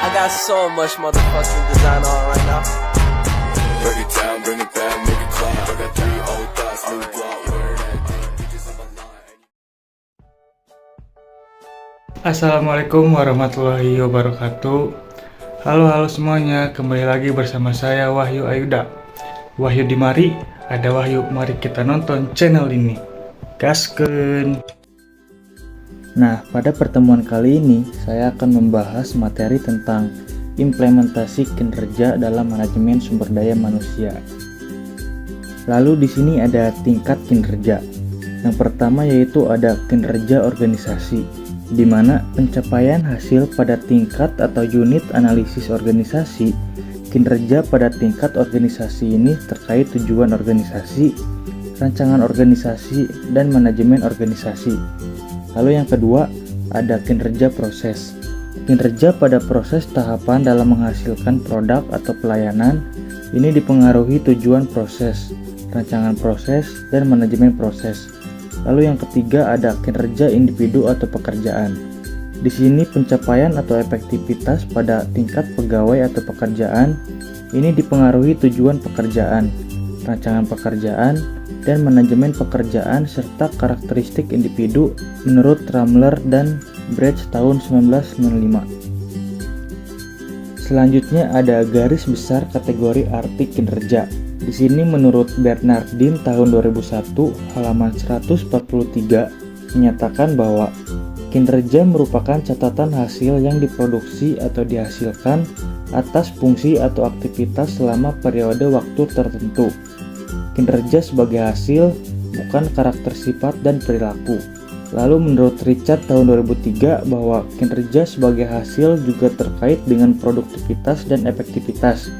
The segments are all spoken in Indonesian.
I got so much motherfucking design on right now. Break it down, bring it back, make it clap. I got 3 old thoughts, new block, where that bitches on my line. Assalamualaikum warahmatullahi wabarakatuh. Halo semuanya, kembali lagi bersama saya Wahyu Ayuda. Wahyu di mari, ada Wahyu, mari kita nonton channel ini. Gaskeun. Nah, pada pertemuan kali ini saya akan membahas materi tentang implementasi kinerja dalam manajemen sumber daya manusia. Lalu di sini ada tingkat kinerja. Yang pertama yaitu ada kinerja organisasi, di mana pencapaian hasil pada tingkat atau unit analisis organisasi. Kinerja pada tingkat organisasi ini terkait tujuan organisasi, rancangan organisasi, dan manajemen organisasi. Lalu yang kedua, ada kinerja proses. Kinerja pada proses tahapan dalam menghasilkan produk atau pelayanan. Ini dipengaruhi tujuan proses, rancangan proses, dan manajemen proses. Lalu yang ketiga ada kinerja individu atau pekerjaan. Di sini pencapaian atau efektivitas pada tingkat pegawai atau pekerjaan. Ini dipengaruhi tujuan pekerjaan, rancangan pekerjaan, dan manajemen pekerjaan serta karakteristik individu menurut Ramler dan Bretsch tahun 1995. Selanjutnya ada garis besar kategori arti kinerja. Di sini menurut Bernardin tahun 2001 halaman 143 menyatakan bahwa kinerja merupakan catatan hasil yang diproduksi atau dihasilkan atas fungsi atau aktivitas selama periode waktu tertentu. Kinerja sebagai hasil, bukan karakter sifat dan perilaku. Lalu menurut Richard tahun 2003 bahwa kinerja sebagai hasil juga terkait dengan produktivitas dan efektivitas.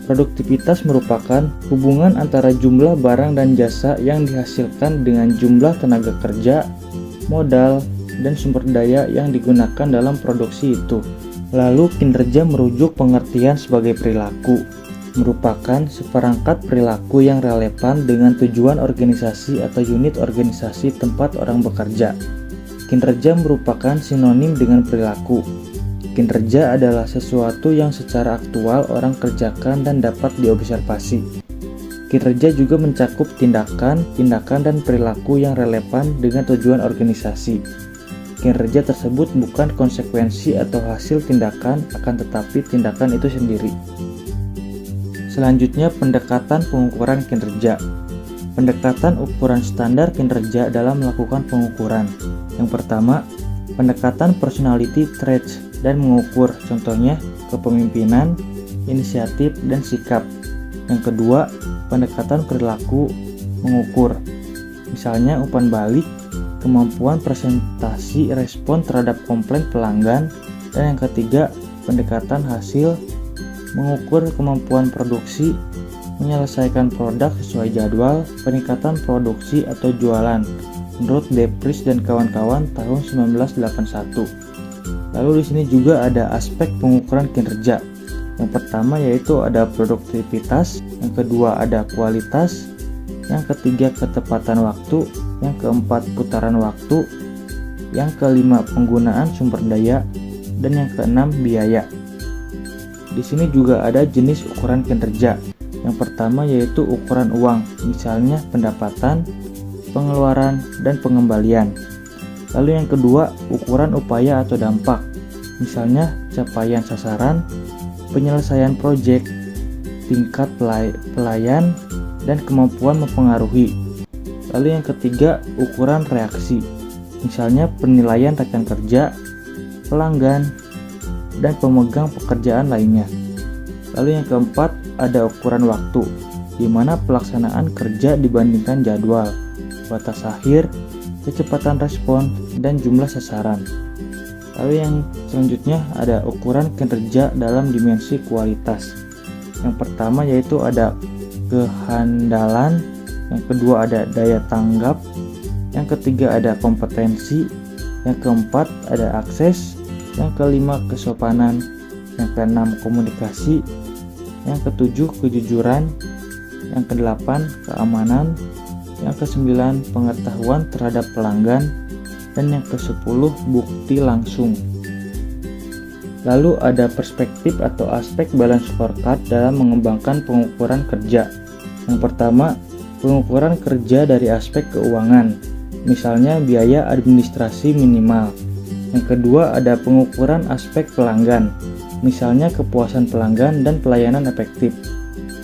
Produktivitas merupakan hubungan antara jumlah barang dan jasa yang dihasilkan dengan jumlah tenaga kerja, modal, dan sumber daya yang digunakan dalam produksi itu. Lalu kinerja merujuk pengertian sebagai perilaku, merupakan seperangkat perilaku yang relevan dengan tujuan organisasi atau unit organisasi tempat orang bekerja. Kinerja merupakan sinonim dengan perilaku. Kinerja adalah sesuatu yang secara aktual orang kerjakan dan dapat diobservasi. Kinerja juga mencakup tindakan, dan perilaku yang relevan dengan tujuan organisasi. Kinerja tersebut bukan konsekuensi atau hasil tindakan, akan tetapi tindakan itu sendiri. Selanjutnya, pendekatan pengukuran kinerja. Pendekatan ukuran standar kinerja dalam melakukan pengukuran. Yang pertama, pendekatan personality traits dan mengukur, contohnya kepemimpinan, inisiatif, dan sikap. Yang kedua, pendekatan perilaku mengukur, misalnya umpan balik, kemampuan presentasi respon terhadap komplain pelanggan. Dan yang ketiga, pendekatan hasil mengukur kemampuan produksi, menyelesaikan produk sesuai jadwal, peningkatan produksi atau jualan menurut De Vries dan kawan-kawan tahun 1981. Lalu di sini juga ada aspek pengukuran kinerja. Yang pertama yaitu ada produktivitas, yang kedua ada kualitas, yang ketiga ketepatan waktu, yang keempat putaran waktu, yang kelima penggunaan sumber daya, dan yang keenam biaya. Di sini juga ada jenis ukuran kinerja. Yang pertama yaitu ukuran uang, misalnya pendapatan, pengeluaran, dan pengembalian. Lalu yang kedua, ukuran upaya atau dampak, misalnya capaian sasaran, penyelesaian proyek, tingkat pelayan, dan kemampuan mempengaruhi. Lalu yang ketiga, ukuran reaksi, misalnya penilaian rekan kerja, pelanggan, dan pemegang pekerjaan lainnya. Lalu yang keempat, ada ukuran waktu, di mana pelaksanaan kerja dibandingkan jadwal, batas akhir, kecepatan respon, dan jumlah sasaran. Lalu yang selanjutnya ada ukuran kinerja dalam dimensi kualitas. Yang pertama yaitu ada kehandalan, yang kedua ada daya tanggap, yang ketiga ada kompetensi, yang keempat ada akses, yang kelima kesopanan, yang keenam komunikasi, yang ketujuh kejujuran, yang kedelapan keamanan, yang kesembilan pengetahuan terhadap pelanggan, dan yang ke-10 bukti langsung. Lalu ada perspektif atau aspek balance scorecard dalam mengembangkan pengukuran kerja. Yang pertama, pengukuran kerja dari aspek keuangan, misalnya biaya administrasi minimal. Yang kedua, ada pengukuran aspek pelanggan, misalnya kepuasan pelanggan dan pelayanan efektif.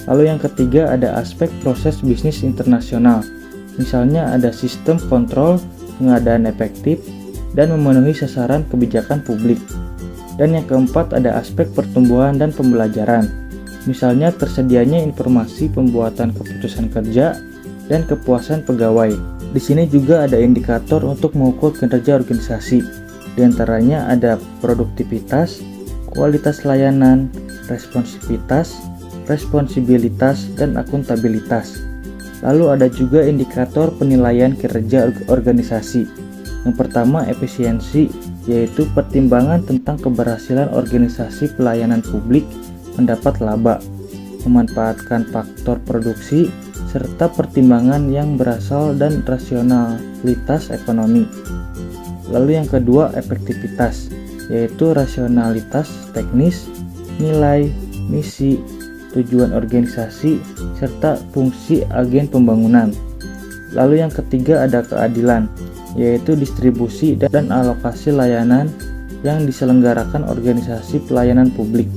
Lalu yang ketiga, ada aspek proses bisnis internasional, misalnya ada sistem kontrol, pengadaan efektif, dan memenuhi sasaran kebijakan publik. Dan yang keempat, ada aspek pertumbuhan dan pembelajaran, misalnya tersedianya informasi pembuatan keputusan kerja dan kepuasan pegawai. Di sini juga ada indikator untuk mengukur kinerja organisasi. Di antaranya ada produktivitas, kualitas layanan, responsivitas, responsibilitas, dan akuntabilitas. Lalu ada juga indikator penilaian kinerja organisasi. Yang pertama, efisiensi, yaitu pertimbangan tentang keberhasilan organisasi pelayanan publik mendapat laba, memanfaatkan faktor produksi, serta pertimbangan yang berasal dan rasionalitas ekonomi. Lalu yang kedua, efektivitas, yaitu rasionalitas teknis, nilai, misi, tujuan organisasi, serta fungsi agen pembangunan. Lalu yang ketiga, ada keadilan, yaitu distribusi dan alokasi layanan yang diselenggarakan organisasi pelayanan publik.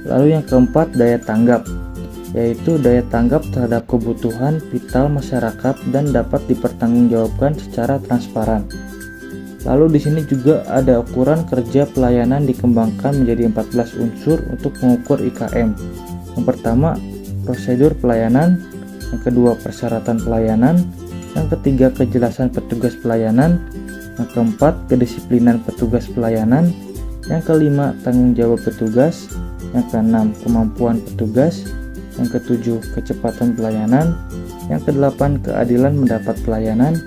Lalu yang keempat, daya tanggap, yaitu daya tanggap terhadap kebutuhan vital masyarakat dan dapat dipertanggungjawabkan secara transparan. Lalu di sini juga ada ukuran kerja pelayanan dikembangkan menjadi 14 unsur untuk mengukur IKM. Yang pertama, prosedur pelayanan, yang kedua, persyaratan pelayanan, yang ketiga, kejelasan petugas pelayanan, yang keempat, kedisiplinan petugas pelayanan, yang kelima, tanggung jawab petugas, yang keenam, kemampuan petugas, yang ketujuh, kecepatan pelayanan, yang kedelapan, keadilan mendapat pelayanan,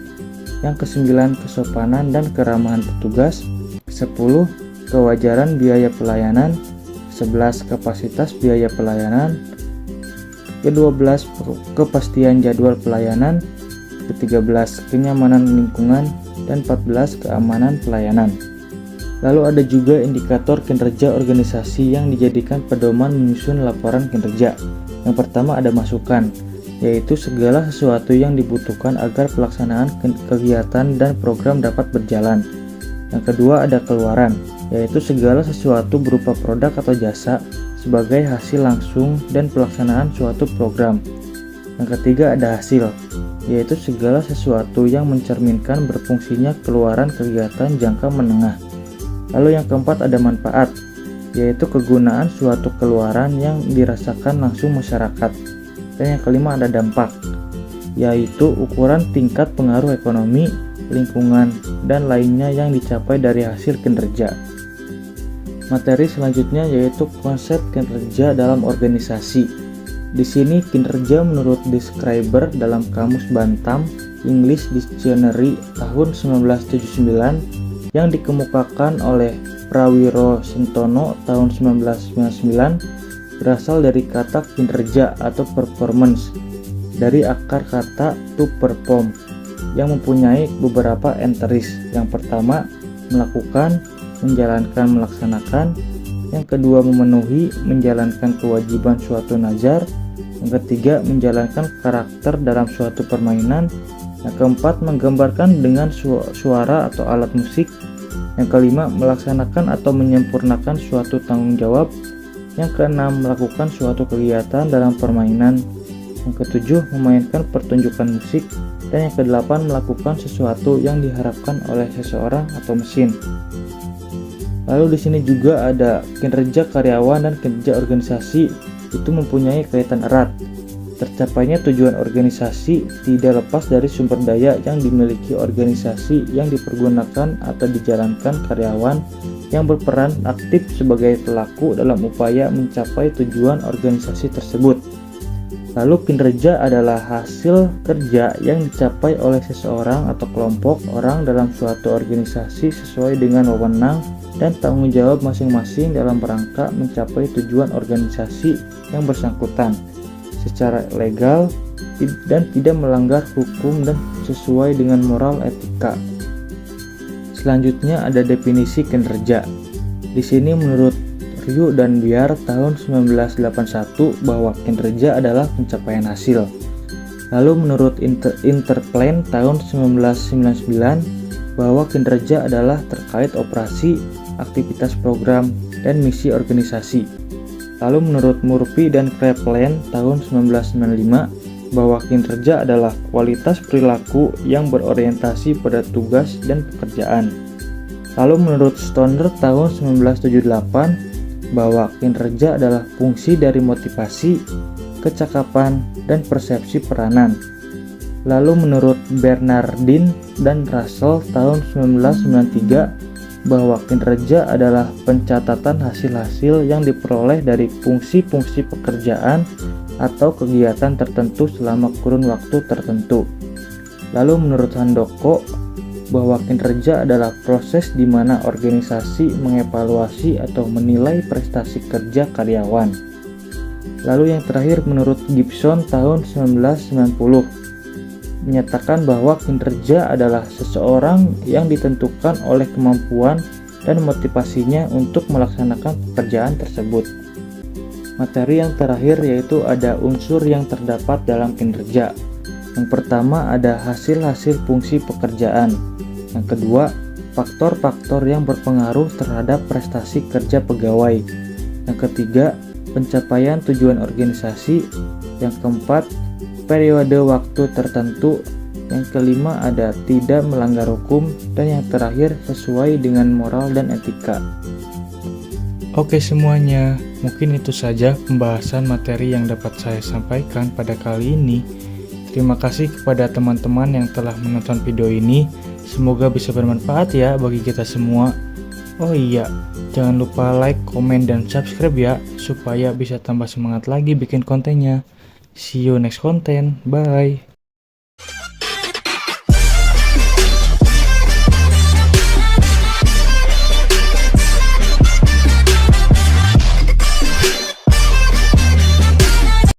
yang kesembilan, kesopanan dan keramahan petugas, 10, kewajaran biaya pelayanan, 11, kapasitas biaya pelayanan, ke-12, kepastian jadwal pelayanan, ke-13, kenyamanan lingkungan, dan 14, keamanan pelayanan. Lalu ada juga indikator kinerja organisasi yang dijadikan pedoman menyusun laporan kinerja. Yang pertama, ada masukan, yaitu segala sesuatu yang dibutuhkan agar pelaksanaan kegiatan dan program dapat berjalan. Yang kedua, ada keluaran, yaitu segala sesuatu berupa produk atau jasa sebagai hasil langsung dan pelaksanaan suatu program. Yang ketiga, ada hasil, yaitu segala sesuatu yang mencerminkan berfungsinya keluaran kegiatan jangka menengah. Lalu yang keempat, ada manfaat, yaitu kegunaan suatu keluaran yang dirasakan langsung masyarakat. Dan yang kelima, ada dampak, yaitu ukuran tingkat pengaruh ekonomi, lingkungan, dan lainnya yang dicapai dari hasil kinerja. Materi selanjutnya yaitu konsep kinerja dalam organisasi. Di sini kinerja menurut describer dalam Kamus Bantam English Dictionary tahun 1979 yang dikemukakan oleh Prawiro Sentono tahun 1999 berasal dari kata kinerja atau performance dari akar kata to perform yang mempunyai beberapa entries. Yang pertama, melakukan, menjalankan, melaksanakan. Yang kedua, memenuhi, menjalankan kewajiban suatu nazar. Yang ketiga, menjalankan karakter dalam suatu permainan. Yang keempat, menggambarkan dengan suara atau alat musik. Yang kelima, melaksanakan atau menyempurnakan suatu tanggung jawab. Yang keenam, melakukan suatu kegiatan dalam permainan. Yang ketujuh, memainkan pertunjukan musik. Dan yang kedelapan, melakukan sesuatu yang diharapkan oleh seseorang atau mesin. Lalu di sini juga ada kinerja karyawan dan kinerja organisasi itu mempunyai kaitan erat. Tercapainya tujuan organisasi tidak lepas dari sumber daya yang dimiliki organisasi yang dipergunakan atau dijalankan karyawan yang berperan aktif sebagai pelaku dalam upaya mencapai tujuan organisasi tersebut. Lalu kinerja adalah hasil kerja yang dicapai oleh seseorang atau kelompok orang dalam suatu organisasi sesuai dengan wewenang dan tanggung jawab masing-masing dalam rangka mencapai tujuan organisasi yang bersangkutan secara legal dan tidak melanggar hukum dan sesuai dengan moral etika. Selanjutnya ada definisi kinerja, Di sini menurut Ryu dan Biar tahun 1981 bahwa kinerja adalah pencapaian hasil. Lalu menurut Interplan tahun 1999 bahwa kinerja adalah terkait operasi, aktivitas program, dan misi organisasi. Lalu menurut Murphy dan Kraepelin tahun 1995 bahwa kinerja adalah kualitas perilaku yang berorientasi pada tugas dan pekerjaan. Lalu menurut Stoner tahun 1978 bahwa kinerja adalah fungsi dari motivasi, kecakapan, dan persepsi peranan. Lalu menurut Bernardin dan Russell tahun 1993 bahwa kinerja adalah pencatatan hasil-hasil yang diperoleh dari fungsi-fungsi pekerjaan atau kegiatan tertentu selama kurun waktu tertentu. Lalu menurut Handoko bahwa kinerja adalah proses di mana organisasi mengevaluasi atau menilai prestasi kerja karyawan. Lalu yang terakhir menurut Gibson tahun 1990 menyatakan bahwa kinerja adalah seseorang yang ditentukan oleh kemampuan dan motivasinya untuk melaksanakan pekerjaan tersebut. Materi yang terakhir yaitu ada unsur yang terdapat dalam kinerja. Yang pertama ada hasil-hasil fungsi pekerjaan. Yang kedua, faktor-faktor yang berpengaruh terhadap prestasi kerja pegawai. Yang ketiga, pencapaian tujuan organisasi. Yang keempat, periode waktu tertentu. Yang kelima ada tidak melanggar hukum. Dan yang terakhir, sesuai dengan moral dan etika. Oke semuanya, mungkin itu saja pembahasan materi yang dapat saya sampaikan pada kali ini. Terima kasih kepada teman-teman yang telah menonton video ini. Semoga bisa bermanfaat ya bagi kita semua. Oh iya, jangan lupa like, komen, dan subscribe ya, supaya bisa tambah semangat lagi bikin kontennya. See you next content, bye.